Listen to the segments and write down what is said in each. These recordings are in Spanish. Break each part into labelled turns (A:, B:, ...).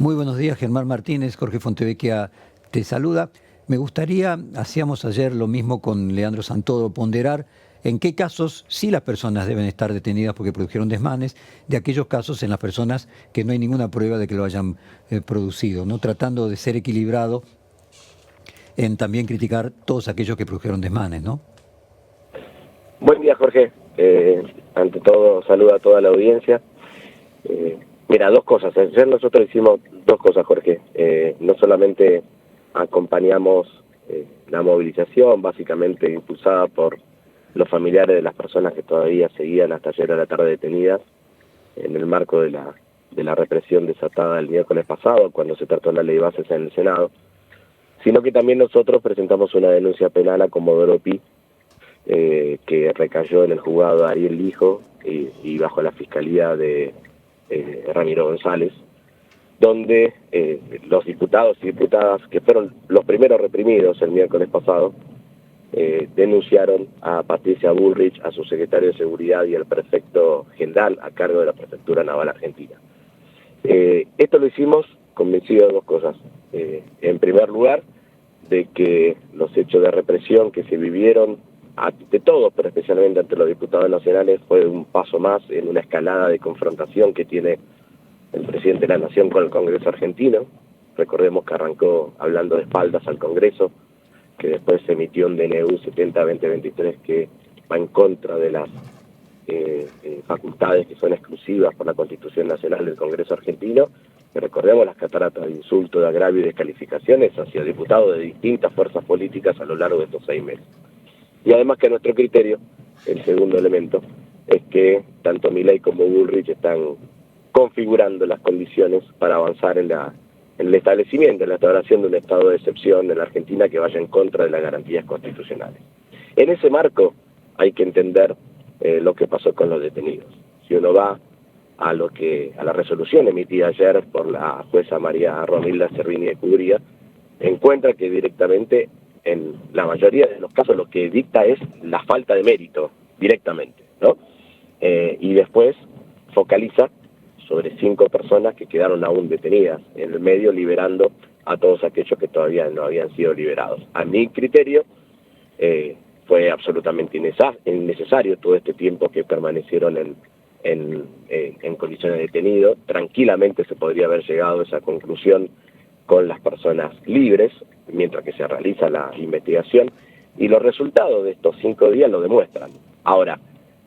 A: Muy buenos días, Germán Martínez. Jorge Fontevecchia te saluda. Me gustaría, hacíamos ayer lo mismo con Leandro Santoro, ponderar en qué casos sí las personas deben estar detenidas porque produjeron desmanes, de aquellos casos en las personas que no hay ninguna prueba de que lo hayan producido, ¿no? Tratando de ser equilibrado en también criticar todos aquellos que produjeron desmanes, ¿no?
B: Buen día, Jorge. Ante todo, saludo a toda la audiencia. Mira, dos cosas. Ayer nosotros hicimos dos cosas, Jorge. No solamente acompañamos la movilización, básicamente impulsada por los familiares de las personas que todavía seguían hasta ayer a la tarde detenidas, en el marco de la represión desatada el miércoles pasado, cuando se trató la ley de bases en el Senado, sino que también nosotros presentamos una denuncia penal a Comodoro Pi, que recayó en el juzgado Ariel Lijo y bajo la fiscalía de Ramiro González, donde los diputados y diputadas que fueron los primeros reprimidos el miércoles pasado denunciaron a Patricia Bullrich, a su secretario de Seguridad y al prefecto general a cargo de la Prefectura Naval Argentina. Esto lo hicimos convencido de dos cosas. En primer lugar, de que los hechos de represión que se vivieron ante todos, pero especialmente ante los diputados nacionales, fue un paso más en una escalada de confrontación que tiene el presidente de la Nación con el Congreso argentino. Recordemos que arrancó hablando de espaldas al Congreso, que después se emitió un DNU 70-2023 que va en contra de las facultades que son exclusivas por la Constitución Nacional del Congreso argentino. Y recordemos las cataratas de insultos, de agravio y descalificaciones hacia diputados de distintas fuerzas políticas a lo largo de estos 6 meses. Y además que a nuestro criterio, el segundo elemento, es que tanto Milei como Bullrich están configurando las condiciones para avanzar en el establecimiento, en la instauración de un estado de excepción en la Argentina que vaya en contra de las garantías constitucionales. En ese marco hay que entender lo que pasó con los detenidos. Si uno va a la resolución emitida ayer por la jueza María Romilda Servini de Cubría, encuentra que directamente en la mayoría de los casos lo que dicta es la falta de mérito directamente, ¿no? Y después focaliza sobre 5 personas que quedaron aún detenidas en el medio, liberando a todos aquellos que todavía no habían sido liberados. A mi criterio, fue absolutamente innecesario todo este tiempo que permanecieron en condiciones de detenido. Tranquilamente se podría haber llegado a esa conclusión con las personas libres, mientras que se realiza la investigación, y los resultados de estos 5 días lo demuestran. Ahora,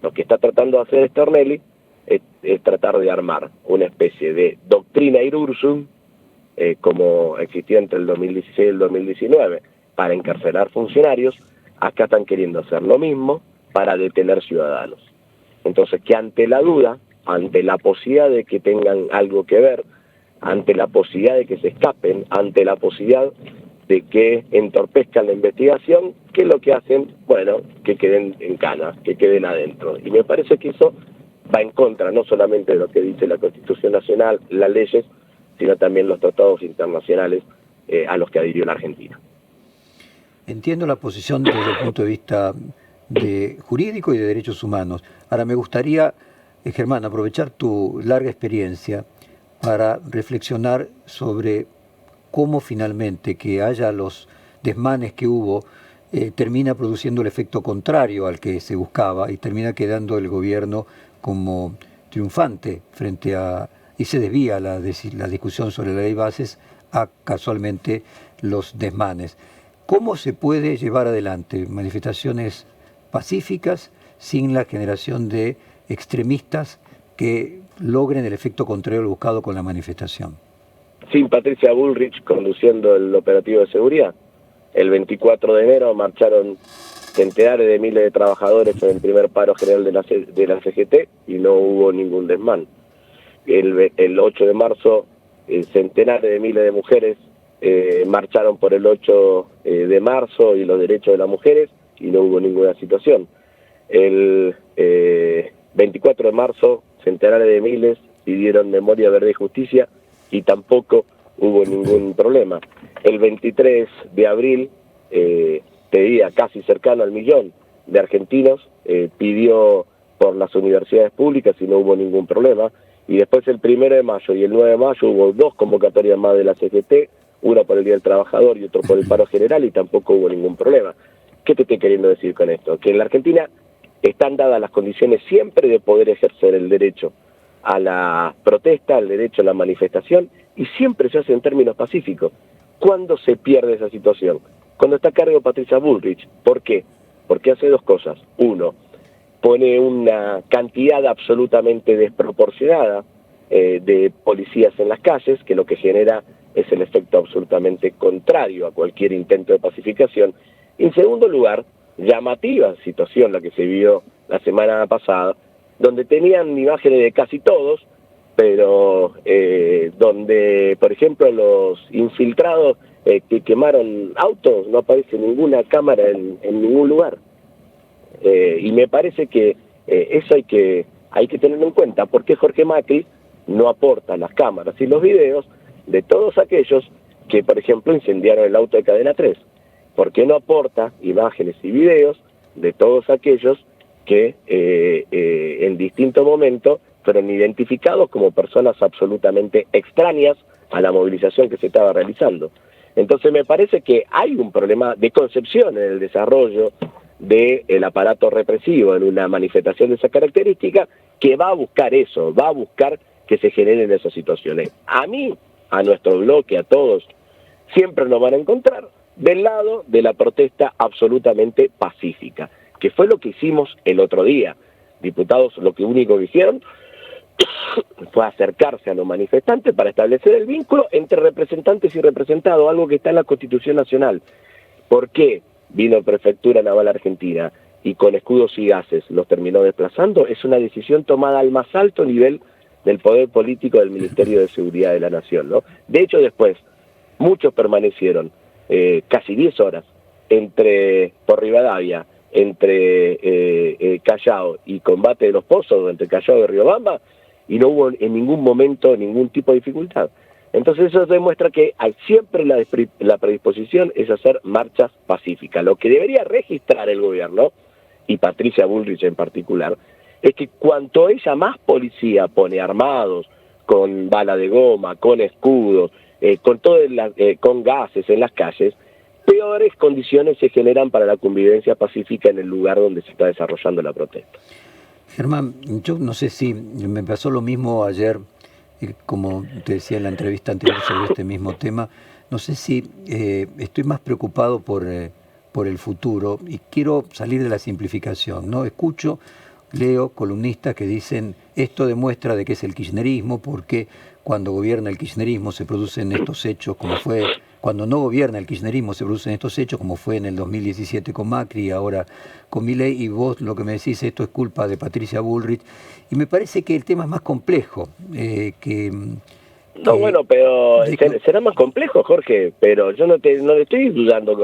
B: lo que está tratando de hacer Stornelli es tratar de armar una especie de doctrina Irursum, como existió entre el 2016 y el 2019, para encarcelar funcionarios. Acá están queriendo hacer lo mismo para detener ciudadanos. Entonces, que ante la duda, ante la posibilidad de que tengan algo que ver, ante la posibilidad de que se escapen, ante la posibilidad de que entorpezcan la investigación, ¿qué es lo que hacen? Bueno, que queden en cana, que queden adentro. Y me parece que eso va en contra no solamente de lo que dice la Constitución Nacional, las leyes, sino también los tratados internacionales a los que adhirió la Argentina.
A: Entiendo la posición desde el punto de vista jurídico y de derechos humanos. Ahora me gustaría, Germán, aprovechar tu larga experiencia para reflexionar sobre cómo finalmente que haya los desmanes que hubo termina produciendo el efecto contrario al que se buscaba y termina quedando el gobierno como triunfante frente a, y se desvía la discusión sobre la ley de bases a casualmente los desmanes. ¿Cómo se puede llevar adelante manifestaciones pacíficas sin la generación de extremistas que logren el efecto contrario al buscado con la manifestación?
B: Sin Patricia Bullrich conduciendo el operativo de seguridad. El 24 de enero marcharon centenares de miles de trabajadores en el primer paro general de la CGT y no hubo ningún desmán. El 8 de marzo, centenares de miles de mujeres marcharon por el 8 de marzo y los derechos de las mujeres y no hubo ninguna situación. El 24 de marzo, centenares de miles pidieron memoria, verdad y justicia y tampoco hubo ningún problema. El 23 de abril, te diría casi cercano al 1.000.000 de argentinos pidió por las universidades públicas y no hubo ningún problema. y después el 1 de mayo y el 9 de mayo hubo 2 convocatorias más de la CGT, una por el Día del Trabajador y otro por el paro general, y tampoco hubo ningún problema. ¿Qué te estoy queriendo decir con esto? Que en la Argentina están dadas las condiciones siempre de poder ejercer el derecho a la protesta, el derecho a la manifestación, y siempre se hace en términos pacíficos. ¿Cuándo se pierde esa situación? Cuando está a cargo Patricia Bullrich. ¿Por qué? Porque hace 2 cosas. Uno, pone una cantidad absolutamente desproporcionada de policías en las calles, que lo que genera es el efecto absolutamente contrario a cualquier intento de pacificación. Y en segundo lugar, llamativa situación la que se vio la semana pasada, donde tenían imágenes de casi todos, pero donde, por ejemplo, los infiltrados que quemaron autos, no aparece ninguna cámara en ningún lugar. Y me parece que eso hay que tenerlo en cuenta, porque Jorge Macri no aporta las cámaras y los videos de todos aquellos que, por ejemplo, incendiaron el auto de Cadena 3. ¿Por qué no aporta imágenes y videos de todos aquellos que en distinto momento fueron identificados como personas absolutamente extrañas a la movilización que se estaba realizando? Entonces me parece que hay un problema de concepción en el desarrollo del aparato represivo en una manifestación de esa característica, que va a buscar eso, va a buscar que se generen esas situaciones. A mí, a nuestro bloque, a todos, siempre nos van a encontrar del lado de la protesta absolutamente pacífica, que fue lo que hicimos el otro día. Diputados lo que único que hicieron fue acercarse a los manifestantes para establecer el vínculo entre representantes y representados, algo que está en la Constitución Nacional. ¿Por qué vino Prefectura Naval Argentina y con escudos y gases los terminó desplazando? Es una decisión tomada al más alto nivel del poder político del Ministerio de Seguridad de la Nación, ¿no? De hecho, después, muchos permanecieron casi 10 horas por Rivadavia, entre Callao y Combate de los Pozos, entre Callao y Riobamba, y no hubo en ningún momento ningún tipo de dificultad. Entonces eso demuestra que hay siempre la predisposición es hacer marchas pacíficas. Lo que debería registrar el gobierno, y Patricia Bullrich en particular, es que cuanto ella más policía pone armados, con bala de goma, con escudos, con gases en las calles, peores condiciones se generan para la convivencia pacífica en el lugar donde se está desarrollando la protesta.
A: Germán, yo no sé si me pasó lo mismo ayer, como te decía en la entrevista anterior sobre este mismo tema, no sé si estoy más preocupado por el futuro y quiero salir de la simplificación, ¿no? Leo columnistas que dicen esto demuestra de qué es el kirchnerismo, porque cuando gobierna el kirchnerismo se producen estos hechos, cuando no gobierna el kirchnerismo se producen estos hechos, como fue en el 2017 con Macri y ahora con Milei, y vos lo que me decís, esto es culpa de Patricia Bullrich, y me parece que el tema es más complejo.
B: Bueno, pero será más complejo, Jorge, pero yo no le estoy dudando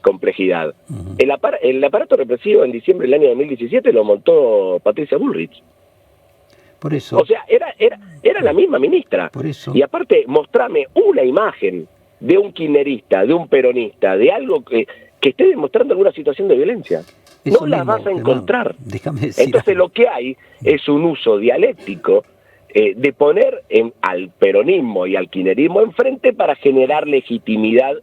B: complejidad.
A: Uh-huh.
B: El aparato represivo en diciembre del año 2017 lo montó Patricia Bullrich.
A: Por eso.
B: O sea, era la misma ministra.
A: Por eso.
B: Y aparte, mostrame una imagen de un kirchnerista, de un peronista, de algo que esté demostrando alguna situación de violencia.
A: Eso
B: no la
A: mismo,
B: vas a encontrar.
A: Hermano, déjame decir
B: Entonces
A: algo.
B: lo que hay es un uso dialéctico de poner al peronismo y al kirchnerismo enfrente para generar legitimidad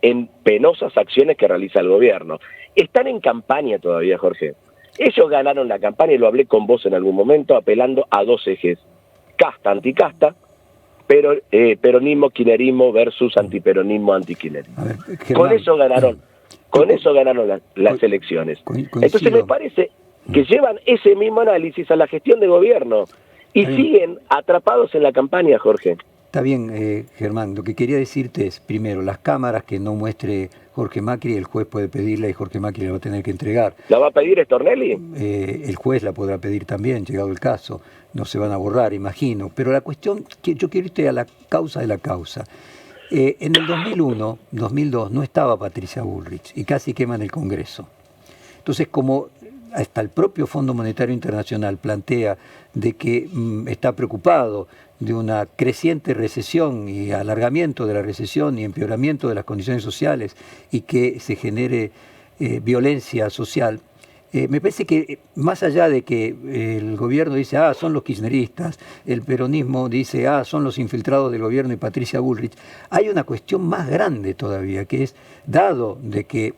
B: en penosas acciones que realiza el gobierno. Están en campaña todavía, Jorge. Ellos ganaron la campaña, y lo hablé con vos en algún momento, apelando a 2 ejes: casta, anticasta, pero peronismo, kirchnerismo versus antiperonismo, antikirchnerismo. Con eso ganaron. Con eso ganaron las elecciones. Entonces me parece que llevan ese mismo análisis a la gestión de gobierno y siguen atrapados en la campaña, Jorge.
A: Está bien, Germán, lo que quería decirte es, primero, las cámaras que no muestre Jorge Macri, el juez puede pedirla y Jorge Macri la va a tener que entregar.
B: ¿La va a pedir Stornelli?
A: El juez la podrá pedir también, llegado el caso. No se van a borrar, imagino. Pero la cuestión, que yo quiero irte a la causa de la causa. En el 2001, 2002, no estaba Patricia Bullrich y casi queman el Congreso. Entonces, como hasta el propio Fondo Monetario Internacional plantea de que está preocupado de una creciente recesión y alargamiento de la recesión y empeoramiento de las condiciones sociales y que se genere violencia social, Me parece que más allá de que el gobierno dice, son los kirchneristas, el peronismo dice, son los infiltrados del gobierno y Patricia Bullrich, hay una cuestión más grande todavía, que es, dado de que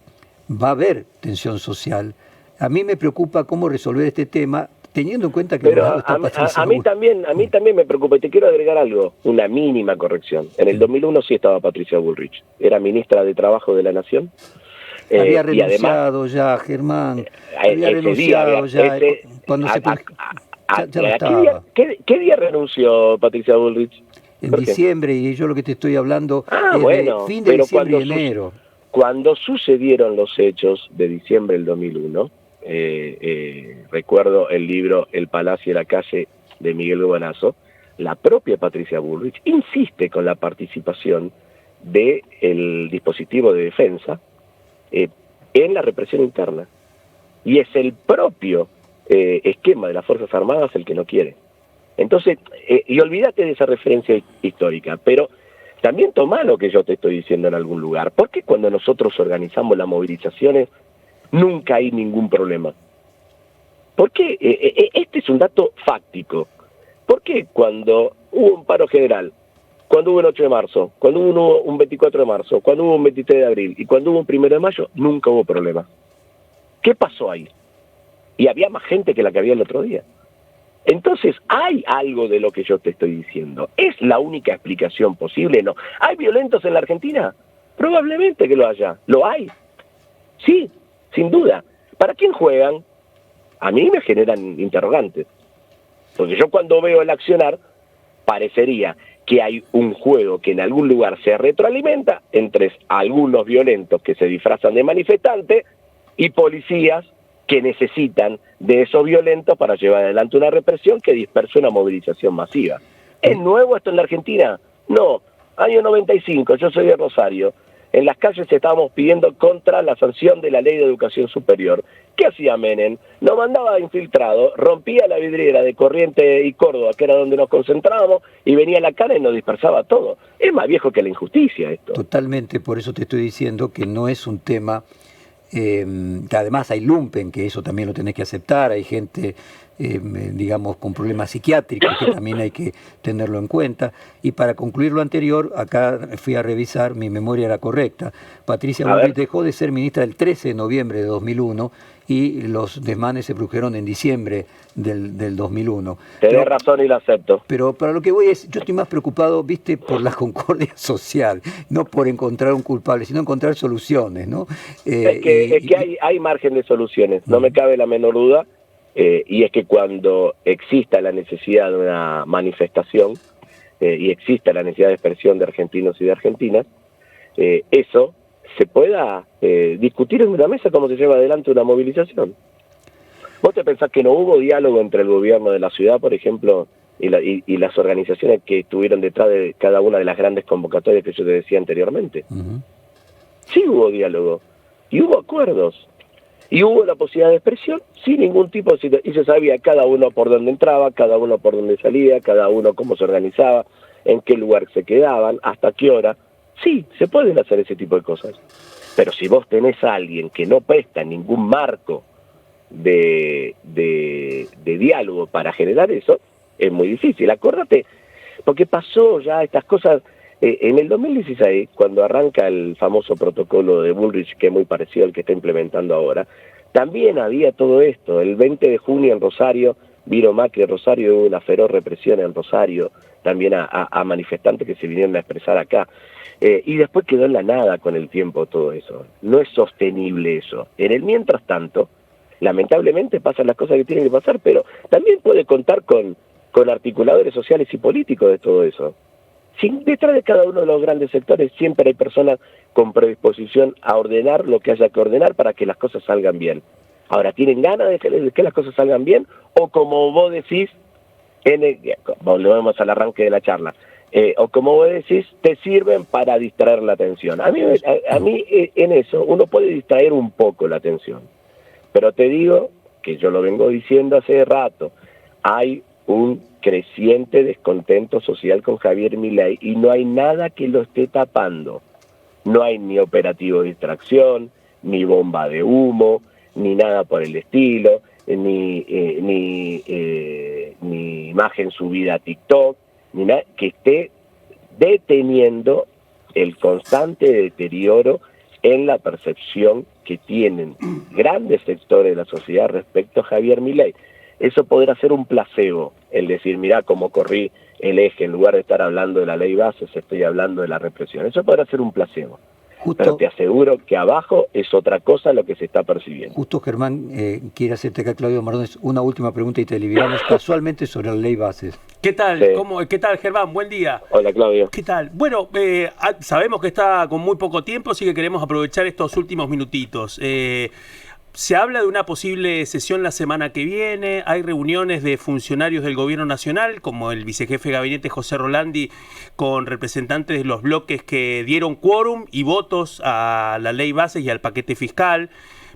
A: va a haber tensión social, a mí me preocupa cómo resolver este tema, teniendo en cuenta que
B: Pero
A: al lado está Patricia
B: a mí
A: Bullrich.
B: también me preocupa, y te quiero agregar algo, una mínima corrección. En el 2001 sí estaba Patricia Bullrich, era ministra de Trabajo de la Nación.
A: Había
B: Y además,
A: renunciado ya, Germán, había
B: ese día,
A: renunciado ya, cuando ya no estaba.
B: ¿qué día renunció Patricia Bullrich?
A: En
B: ¿Por qué?
A: diciembre, y yo lo que te estoy hablando es de
B: Bueno,
A: fin de
B: pero
A: diciembre y enero.
B: cuando sucedieron los hechos de diciembre del 2001, recuerdo el libro El Palacio y la Calle de Miguel Gobanazo, la propia Patricia Bullrich insiste con la participación del dispositivo de defensa en la represión interna. Y es el propio esquema de las Fuerzas Armadas el que no quiere. Entonces, y olvídate de esa referencia histórica, pero también toma lo que yo te estoy diciendo en algún lugar. ¿Por qué cuando nosotros organizamos las movilizaciones nunca hay ningún problema? ¿Por qué? Este es un dato fáctico. ¿Por qué cuando hubo un paro general, cuando hubo el 8 de marzo, cuando hubo un 24 de marzo, cuando hubo un 23 de abril y cuando hubo un 1 de mayo, nunca hubo problema? ¿Qué pasó ahí? Y había más gente que la que había el otro día. Entonces, hay algo de lo que yo te estoy diciendo. ¿Es la única explicación posible? No. ¿Hay violentos en la Argentina? Probablemente que lo haya. ¿Lo hay? Sí, sin duda. ¿Para quién juegan? A mí me generan interrogantes. Porque yo cuando veo el accionar, parecería que hay un juego que en algún lugar se retroalimenta entre algunos violentos que se disfrazan de manifestantes y policías que necesitan de esos violentos para llevar adelante una represión que dispersa una movilización masiva. ¿Es nuevo esto en la Argentina? No. Año 95, yo soy de Rosario. En las calles estábamos pidiendo contra la sanción de la Ley de Educación Superior. ¿Qué hacía Menem? Nos mandaba infiltrado, rompía la vidriera de Corrientes y Córdoba, que era donde nos concentrábamos, y venía a la cara y nos dispersaba todo. Es más viejo que la injusticia esto.
A: Totalmente, por eso te estoy diciendo que no es un tema... que además hay lumpen, que eso también lo tenés que aceptar, hay gente, digamos, con problemas psiquiátricos, que también hay que tenerlo en cuenta. Y para concluir lo anterior, acá fui a revisar, mi memoria era correcta. Patricia Bullrich dejó de ser ministra el 13 de noviembre de 2001 y los desmanes se produjeron en diciembre del 2001.
B: Tenés razón y lo acepto.
A: Pero para lo que voy es, yo estoy más preocupado, viste, por la concordia social, no por encontrar un culpable, sino encontrar soluciones, ¿no?
B: Es que hay margen de soluciones, no me cabe la menor duda, y es que cuando exista la necesidad de una manifestación y exista la necesidad de expresión de argentinos y de argentinas, eso se pueda discutir en una mesa cómo se lleva adelante una movilización. ¿Vos te pensás que no hubo diálogo entre el gobierno de la ciudad, por ejemplo, y las organizaciones que estuvieron detrás de cada una de las grandes convocatorias que yo te decía anteriormente? Sí hubo diálogo, y hubo acuerdos, y hubo la posibilidad de expresión sin ningún tipo de... Y se sabía cada uno por dónde entraba, cada uno por dónde salía, cada uno cómo se organizaba, en qué lugar se quedaban, hasta qué hora. Sí, se pueden hacer ese tipo de cosas. Pero si vos tenés a alguien que no presta ningún marco de diálogo para generar eso, es muy difícil. Acordate, porque pasó ya estas cosas en el 2016, cuando arranca el famoso protocolo de Bullrich, que es muy parecido al que está implementando ahora, también había todo esto. El 20 de junio en Rosario, vino Macri en Rosario, hubo una feroz represión en Rosario, también a manifestantes que se vinieron a expresar acá. Y después quedó en la nada con el tiempo todo eso. No es sostenible eso. En el mientras tanto, lamentablemente pasan las cosas que tienen que pasar, pero también puede contar con articuladores sociales y políticos de todo eso. Detrás de cada uno de los grandes sectores siempre hay personas con predisposición a ordenar lo que haya que ordenar para que las cosas salgan bien. Ahora, ¿tienen ganas de que las cosas salgan bien? O como vos decís, volvemos al arranque de la charla, o como vos decís, te sirven para distraer la atención. A mí en eso uno puede distraer un poco la atención, pero te digo que yo lo vengo diciendo hace rato, hay un creciente descontento social con Javier Milei y no hay nada que lo esté tapando. No hay ni operativo de distracción, ni bomba de humo, ni nada por el estilo, ni imagen subida a TikTok, ni nada que esté deteniendo el constante deterioro en la percepción que tienen grandes sectores de la sociedad respecto a Javier Milei. Eso podrá ser un placebo, el decir, mirá cómo corrí el eje, en lugar de estar hablando de la ley bases, estoy hablando de la represión. Eso podrá ser un placebo. Pero te aseguro que abajo es otra cosa lo que se está percibiendo.
A: Justo, Germán, quiere hacerte acá, Claudio Mardones, una última pregunta y te liberamos casualmente sobre la ley bases.
C: ¿Qué tal?
B: Sí.
C: ¿Qué tal, Germán? Buen día.
B: Hola, Claudio.
C: ¿Qué tal? Bueno, sabemos que está con muy poco tiempo, así que queremos aprovechar estos últimos minutitos. Se habla de una posible sesión la semana que viene, hay reuniones de funcionarios del gobierno nacional, como el vicejefe de gabinete José Rolandi, con representantes de los bloques que dieron quórum y votos a la ley bases y al paquete fiscal.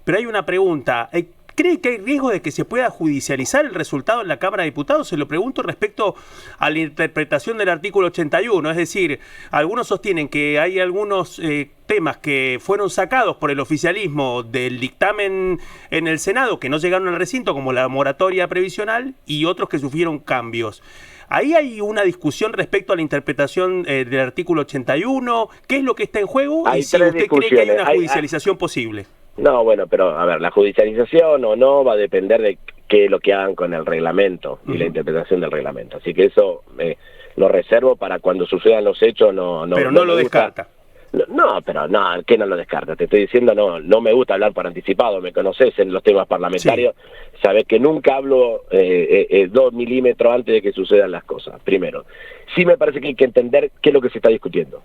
C: Pero hay una pregunta, ¿cree que hay riesgo de que se pueda judicializar el resultado en la Cámara de Diputados? Se lo pregunto respecto a la interpretación del artículo 81, es decir, algunos sostienen que hay algunos temas que fueron sacados por el oficialismo del dictamen en el Senado que no llegaron al recinto, como la moratoria previsional, y otros que sufrieron cambios. Ahí hay una discusión respecto a la interpretación del artículo 81, ¿qué es lo que está en juego?
B: Hay
C: y si usted cree que hay una judicialización posible.
B: No, bueno, pero a ver, la judicialización o no va a depender de qué es lo que hagan con el reglamento y la interpretación del reglamento. Así que eso lo reservo para cuando sucedan los hechos.
C: Pero no lo descarta.
B: No, pero no, ¿qué no lo descarta? Te estoy diciendo, no me gusta hablar por anticipado, me conoces en los temas parlamentarios, sí. Sabés que nunca hablo 2 milímetros antes de que sucedan las cosas, primero. Sí me parece que hay que entender qué es lo que se está discutiendo.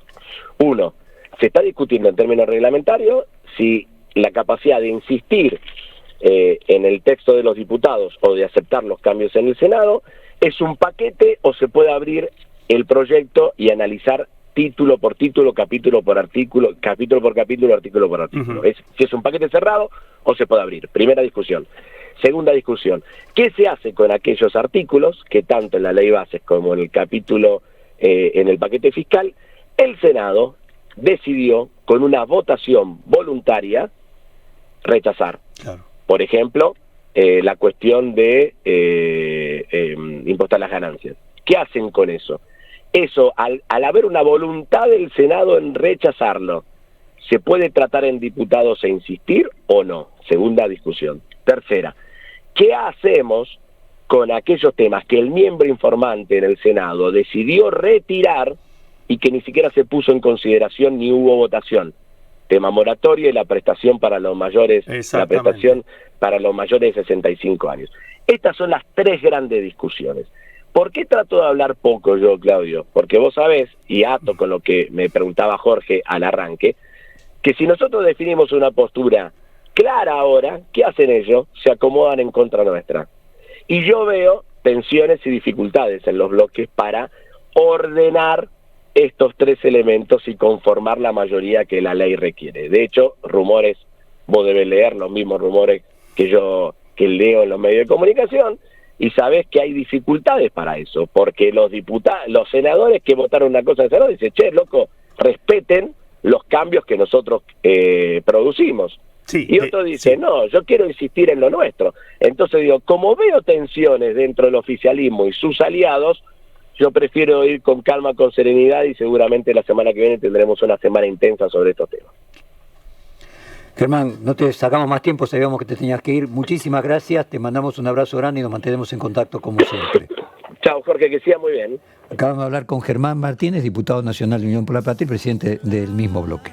B: Uno, se está discutiendo en términos reglamentarios si la capacidad de insistir en el texto de los diputados o de aceptar los cambios en el Senado es un paquete o se puede abrir el proyecto y analizar título por título, capítulo por artículo, capítulo por capítulo, artículo por artículo. Si es un paquete cerrado o se puede abrir. Primera discusión. Segunda discusión. ¿Qué se hace con aquellos artículos que tanto en la ley bases como en el capítulo, en el paquete fiscal, el Senado decidió con una votación voluntaria rechazar? Claro. Por ejemplo, la cuestión de impostar las ganancias. ¿Qué hacen con eso? Eso, al haber una voluntad del Senado en rechazarlo, ¿se puede tratar en diputados e insistir o no? Segunda discusión. Tercera, ¿qué hacemos con aquellos temas que el miembro informante en el Senado decidió retirar y que ni siquiera se puso en consideración ni hubo votación? Tema moratoria y la prestación para los mayores, la prestación para los mayores de 65 años. Estas son las tres grandes discusiones. ¿Por qué trato de hablar poco yo, Claudio? Porque vos sabés, y ato con lo que me preguntaba Jorge al arranque, que si nosotros definimos una postura clara ahora, ¿qué hacen ellos? Se acomodan en contra nuestra. Y yo veo tensiones y dificultades en los bloques para ordenar estos tres elementos y conformar la mayoría que la ley requiere. De hecho, rumores, vos debes leer los mismos rumores que leo en los medios de comunicación, y sabés que hay dificultades para eso, porque los senadores que votaron una cosa en el Senado dicen, che, loco, respeten los cambios que nosotros producimos. Sí, y otro dice, no, yo quiero insistir en lo nuestro. Entonces digo, como veo tensiones dentro del oficialismo y sus aliados, yo prefiero ir con calma, con serenidad, y seguramente la semana que viene tendremos una semana intensa sobre estos temas.
A: Germán, no te sacamos más tiempo, sabíamos que te tenías que ir. Muchísimas gracias, te mandamos un abrazo grande y nos mantenemos en contacto como siempre.
B: Chao, Jorge, que siga muy bien.
A: Acabamos de hablar con Germán Martínez, diputado nacional de Unión por la Patria y presidente del mismo bloque.